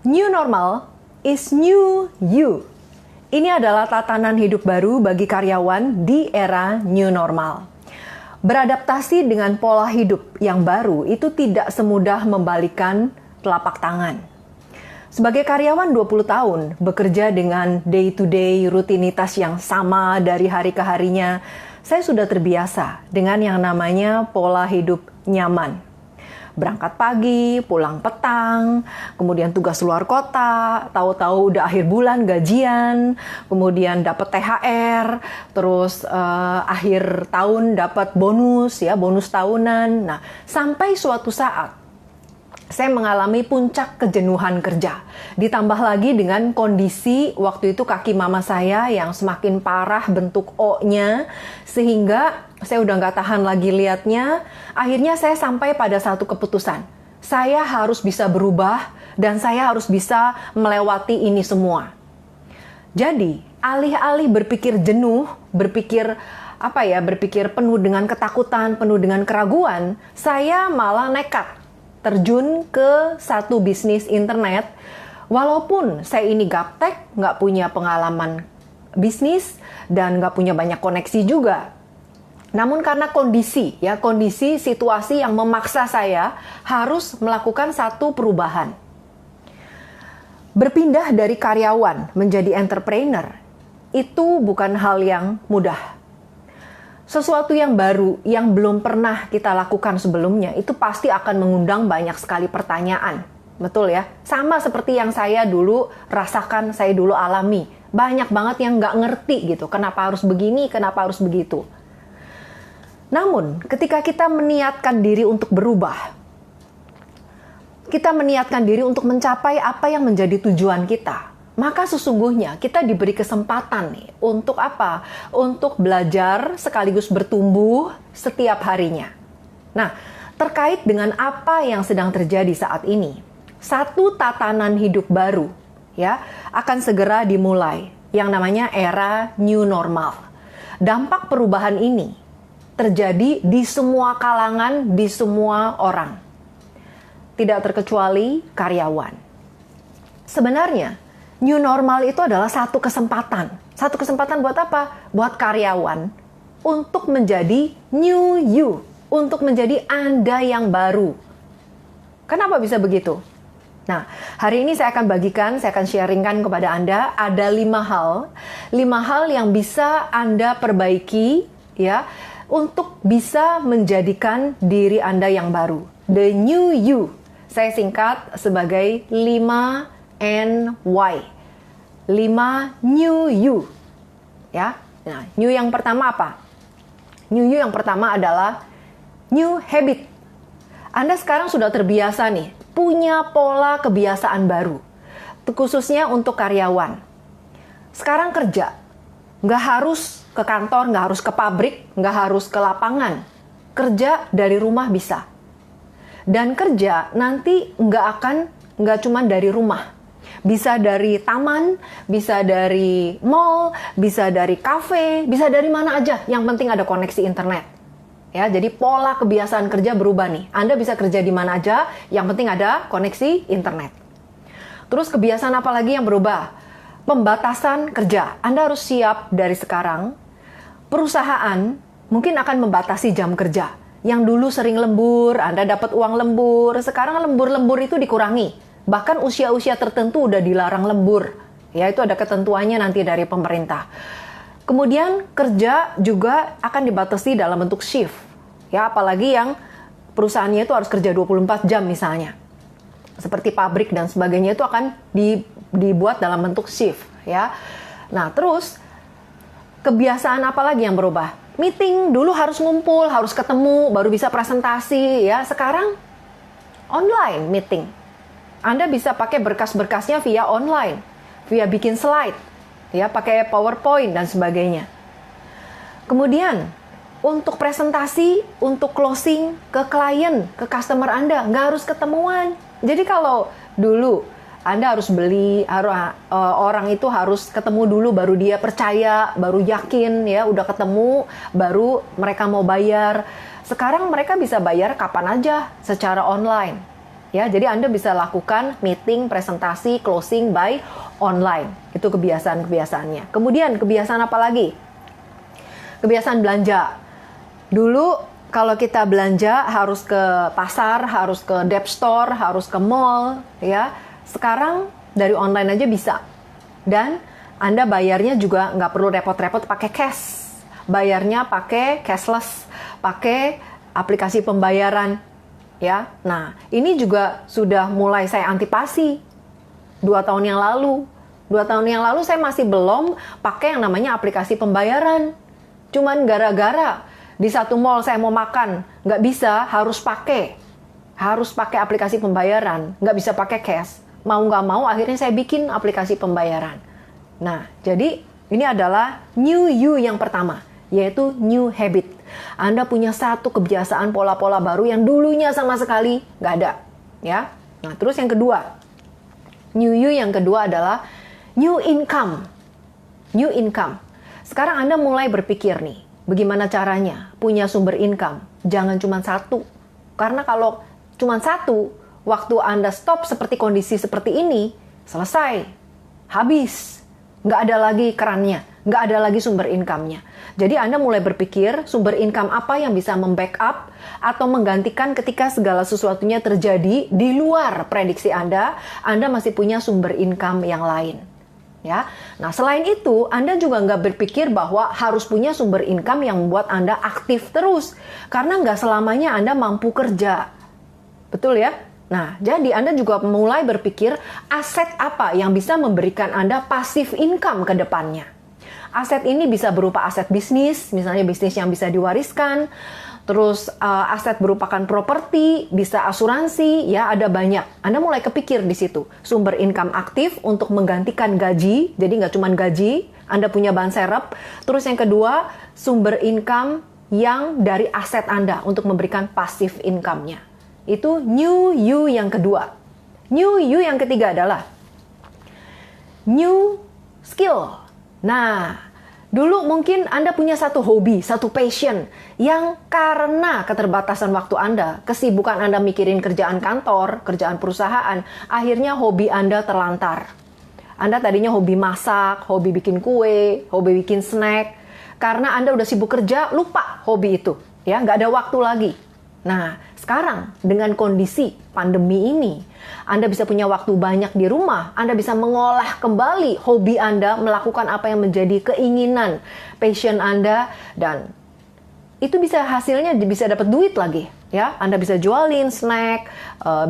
New normal is new you. Ini adalah tatanan hidup baru bagi karyawan di era new normal. Beradaptasi dengan pola hidup yang baru itu tidak semudah membalikan telapak tangan. Sebagai karyawan 20 tahun, bekerja dengan day-to-day rutinitas yang sama dari hari ke harinya, saya sudah terbiasa dengan yang namanya pola hidup nyaman. Berangkat pagi, pulang petang, kemudian tugas luar kota, tahu-tahu udah akhir bulan gajian, kemudian dapat THR, terus akhir tahun dapat bonus tahunan. Nah, sampai suatu saat saya mengalami puncak kejenuhan kerja. Ditambah lagi dengan kondisi waktu itu kaki mama saya yang semakin parah bentuk O-nya, sehingga saya udah nggak tahan lagi liatnya. Akhirnya saya sampai pada satu keputusan. Saya harus bisa berubah dan saya harus bisa melewati ini semua. Jadi, alih-alih berpikir jenuh, berpikir penuh dengan ketakutan, penuh dengan keraguan, saya malah nekat terjun ke satu bisnis internet. Walaupun saya ini gaptek, nggak punya pengalaman bisnis, dan nggak punya banyak koneksi juga. Namun karena kondisi situasi yang memaksa saya harus melakukan satu perubahan. Berpindah dari karyawan menjadi entrepreneur, itu bukan hal yang mudah. Sesuatu yang baru, yang belum pernah kita lakukan sebelumnya, itu pasti akan mengundang banyak sekali pertanyaan. Betul ya? Sama seperti yang saya dulu rasakan, saya dulu alami. Banyak banget yang nggak ngerti gitu, kenapa harus begini, kenapa harus begitu. Namun, ketika kita meniatkan diri untuk berubah, kita meniatkan diri untuk mencapai apa yang menjadi tujuan kita, maka sesungguhnya kita diberi kesempatan nih untuk apa? Untuk belajar sekaligus bertumbuh setiap harinya. Nah, terkait dengan apa yang sedang terjadi saat ini, satu tatanan hidup baru akan segera dimulai, yang namanya era new normal. Dampak perubahan ini terjadi di semua kalangan, di semua orang. Tidak terkecuali karyawan. Sebenarnya new normal itu adalah satu kesempatan. Satu kesempatan buat apa? Buat karyawan untuk menjadi new you, untuk menjadi Anda yang baru. Kenapa bisa begitu? Nah, hari ini saya akan sharingkan kepada Anda ada 5 hal yang bisa Anda perbaiki untuk bisa menjadikan diri Anda yang baru. The new you. Saya singkat sebagai 5 NY. 5 new you. Nah, new yang pertama apa? New you yang pertama adalah new habit. Anda sekarang sudah terbiasa nih, punya pola kebiasaan baru. Khususnya untuk karyawan. Sekarang kerja, nggak harus ke kantor, nggak harus ke pabrik, nggak harus ke lapangan. Kerja dari rumah bisa. Dan kerja nanti nggak cuma dari rumah. Bisa dari taman, bisa dari mall, bisa dari kafe, bisa dari mana aja. Yang penting ada koneksi internet. Jadi pola kebiasaan kerja berubah nih. Anda bisa kerja di mana aja, yang penting ada koneksi internet. Terus kebiasaan apa lagi yang berubah? Pembatasan kerja. Anda harus siap dari sekarang. Perusahaan mungkin akan membatasi jam kerja. Yang dulu sering lembur, Anda dapat uang lembur. Sekarang lembur-lembur itu dikurangi. Bahkan usia-usia tertentu udah dilarang lembur. Itu ada ketentuannya nanti dari pemerintah. Kemudian kerja juga akan dibatasi dalam bentuk shift. Apalagi yang perusahaannya itu harus kerja 24 jam misalnya. Seperti pabrik dan sebagainya itu akan dibuat dalam bentuk shift. Nah, terus kebiasaan apa lagi yang berubah? Meeting dulu harus ngumpul, harus ketemu, baru bisa presentasi. Sekarang online meeting. Anda bisa pakai berkas-berkasnya via online, via bikin slide, pakai PowerPoint dan sebagainya. Kemudian, untuk presentasi, untuk closing ke klien, ke customer Anda, nggak harus ketemuan. Jadi kalau dulu Anda harus beli, orang itu harus ketemu dulu, baru dia percaya, baru yakin, udah ketemu, baru mereka mau bayar. Sekarang mereka bisa bayar kapan aja secara online. Ya, jadi Anda bisa lakukan meeting, presentasi, closing by online. Itu kebiasaan-kebiasaannya. Kemudian kebiasaan apa lagi? Kebiasaan belanja. Dulu kalau kita belanja harus ke pasar, harus ke dep store, harus ke mall, ya. Sekarang dari online aja bisa. Dan Anda bayarnya juga nggak perlu repot-repot pakai cash. Bayarnya pakai cashless, pakai aplikasi pembayaran. Ya, nah ini juga sudah mulai saya antisipasi 2 tahun yang lalu. 2 tahun yang lalu saya masih belum pakai yang namanya aplikasi pembayaran. Cuman gara-gara di satu mall saya mau makan, nggak bisa, harus pakai aplikasi pembayaran, nggak bisa pakai cash. Mau nggak mau akhirnya saya bikin aplikasi pembayaran. Nah, jadi ini adalah new you yang pertama, yaitu new habit. Anda punya satu kebiasaan pola-pola baru yang dulunya sama sekali nggak ada, ya. Nah, terus yang kedua, new you yang kedua adalah new income. New income. Sekarang Anda mulai berpikir nih, bagaimana caranya punya sumber income? Jangan cuma satu, karena kalau cuma satu, waktu Anda stop seperti kondisi seperti ini, selesai, habis, nggak ada lagi kerannya, nggak ada lagi sumber income-nya. Jadi Anda mulai berpikir sumber income apa yang bisa membackup atau menggantikan ketika segala sesuatunya terjadi di luar prediksi Anda masih punya sumber income yang lain. Ya, nah selain itu Anda juga nggak berpikir bahwa harus punya sumber income yang membuat Anda aktif terus, karena nggak selamanya Anda mampu kerja. Betul ya? Nah, jadi Anda juga mulai berpikir aset apa yang bisa memberikan Anda passive income ke depannya. Aset ini bisa berupa aset bisnis, misalnya bisnis yang bisa diwariskan, terus aset berupakan properti, bisa asuransi, ya ada banyak. Anda mulai kepikir di situ, sumber income aktif untuk menggantikan gaji, jadi nggak cuma gaji, Anda punya ban serep. Terus yang kedua, sumber income yang dari aset Anda untuk memberikan passive income-nya. Itu new you yang kedua. New you yang ketiga adalah new skill. Nah, dulu mungkin Anda punya satu hobi, satu passion yang karena keterbatasan waktu Anda, kesibukan Anda mikirin kerjaan kantor, kerjaan perusahaan, akhirnya hobi Anda terlantar. Anda tadinya hobi masak, hobi bikin kue, hobi bikin snack. Karena Anda udah sibuk kerja, lupa hobi itu. Ya, nggak ada waktu lagi. Nah, sekarang dengan kondisi pandemi ini, Anda bisa punya waktu banyak di rumah, Anda bisa mengolah kembali hobi Anda, melakukan apa yang menjadi keinginan, passion Anda, dan itu bisa hasilnya bisa dapat duit lagi. Ya, Anda bisa jualin snack,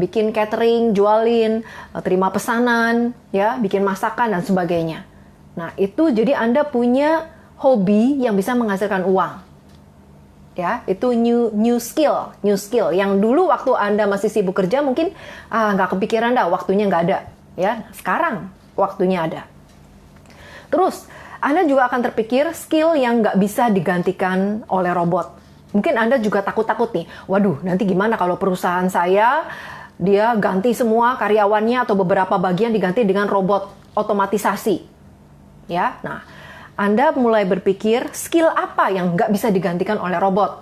bikin catering, jualin, terima pesanan, ya, bikin masakan dan sebagainya. Nah, itu jadi Anda punya hobi yang bisa menghasilkan uang. Ya, itu new skill yang dulu waktu Anda masih sibuk kerja mungkin nggak kepikiran dah, waktunya nggak ada. Ya, sekarang waktunya ada. Terus Anda juga akan terpikir skill yang nggak bisa digantikan oleh robot. Mungkin Anda juga takut-takut nih, waduh nanti gimana kalau perusahaan saya dia ganti semua karyawannya atau beberapa bagian diganti dengan robot otomatisasi. Ya, nah Anda mulai berpikir skill apa yang nggak bisa digantikan oleh robot.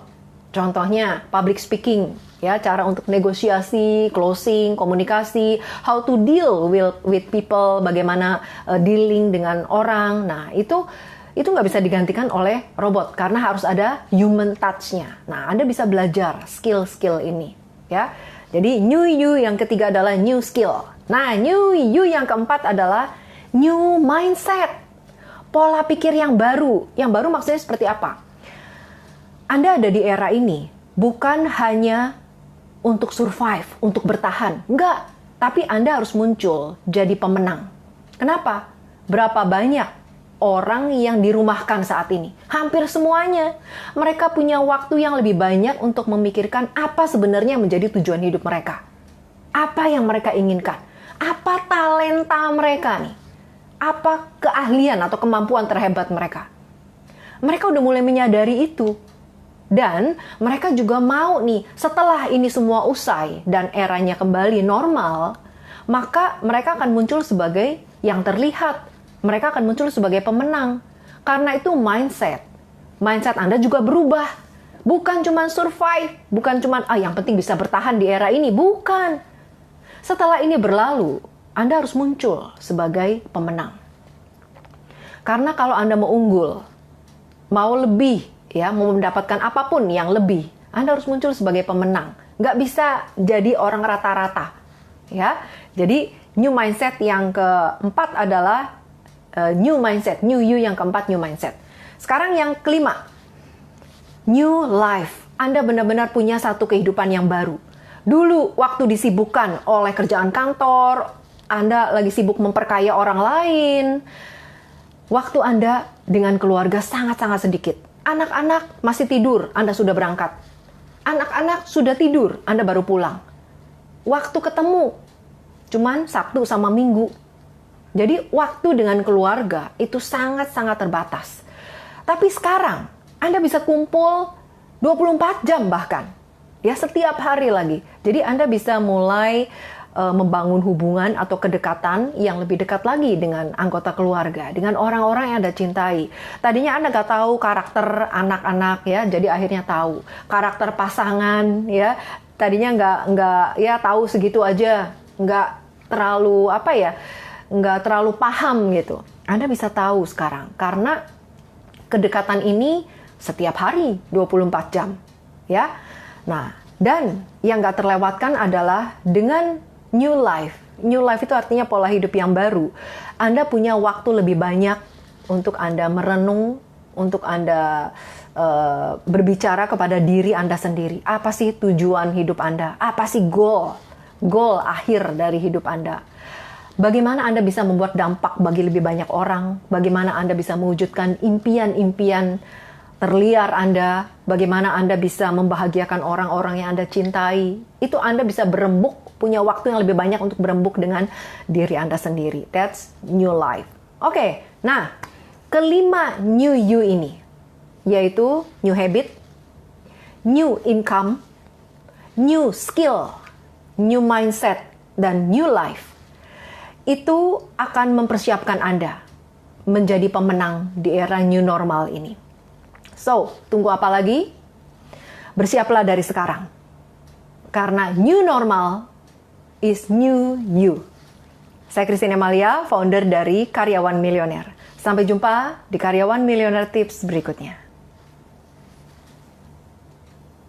Contohnya public speaking, ya, cara untuk negosiasi, closing, komunikasi, how to deal with people, bagaimana dealing dengan orang. Nah, itu nggak bisa digantikan oleh robot karena harus ada human touch-nya. Nah, Anda bisa belajar skill-skill ini, ya. Jadi new you yang ketiga adalah new skill. Nah, new you yang keempat adalah new mindset. Pola pikir yang baru. Yang baru maksudnya seperti apa? Anda ada di era ini bukan hanya untuk survive, untuk bertahan. Enggak. Tapi Anda harus muncul jadi pemenang. Kenapa? Berapa banyak orang yang dirumahkan saat ini? Hampir semuanya. Mereka punya waktu yang lebih banyak untuk memikirkan apa sebenarnya menjadi tujuan hidup mereka. Apa yang mereka inginkan? Apa talenta mereka nih? Apa keahlian atau kemampuan terhebat mereka? Mereka udah mulai menyadari itu. Dan mereka juga mau nih, setelah ini semua usai dan eranya kembali normal, maka mereka akan muncul sebagai yang terlihat. Mereka akan muncul sebagai pemenang. Karena itu mindset. Mindset Anda juga berubah. Bukan cuma survive, bukan cuma yang penting bisa bertahan di era ini, bukan. Setelah ini berlalu, Anda harus muncul sebagai pemenang. Karena kalau Anda mau unggul, mau lebih, ya, mau mendapatkan apapun yang lebih, Anda harus muncul sebagai pemenang. Nggak bisa jadi orang rata-rata, ya. Jadi new mindset yang keempat adalah new mindset, new you yang keempat new mindset. Sekarang yang kelima, new life. Anda benar-benar punya satu kehidupan yang baru. Dulu waktu disibukkan oleh kerjaan kantor, Anda lagi sibuk memperkaya orang lain. Waktu Anda dengan keluarga sangat-sangat sedikit. Anak-anak masih tidur, Anda sudah berangkat. Anak-anak sudah tidur, Anda baru pulang. Waktu ketemu, cuman Sabtu sama Minggu. Jadi waktu dengan keluarga itu sangat-sangat terbatas. Tapi sekarang, Anda bisa kumpul 24 jam bahkan. Ya, setiap hari lagi. Jadi Anda bisa mulai membangun hubungan atau kedekatan yang lebih dekat lagi dengan anggota keluarga, dengan orang-orang yang Anda cintai. Tadinya Anda nggak tahu karakter anak-anak, ya, jadi akhirnya tahu karakter pasangan, ya. Tadinya nggak ya tahu segitu aja, nggak terlalu nggak terlalu paham gitu. Anda bisa tahu sekarang karena kedekatan ini setiap hari 24 jam, ya. Nah, dan yang nggak terlewatkan adalah dengan new life. New life itu artinya pola hidup yang baru. Anda punya waktu lebih banyak untuk Anda merenung, untuk Anda berbicara kepada diri Anda sendiri. Apa sih tujuan hidup Anda? Apa sih goal akhir dari hidup Anda? Bagaimana Anda bisa membuat dampak bagi lebih banyak orang? Bagaimana Anda bisa mewujudkan impian-impian terliar Anda? Bagaimana Anda bisa membahagiakan orang-orang yang Anda cintai? Itu Anda bisa berembuk, punya waktu yang lebih banyak untuk berembuk dengan diri Anda sendiri. That's new life. Oke, nah, kelima new you ini, yaitu new habit, new income, new skill, new mindset, dan new life. Itu akan mempersiapkan Anda menjadi pemenang di era new normal ini. So, tunggu apa lagi? Bersiaplah dari sekarang. Karena new normal is new you. Saya Christine Amalia, founder dari Karyawan Milioner. Sampai jumpa di Karyawan Milioner Tips berikutnya.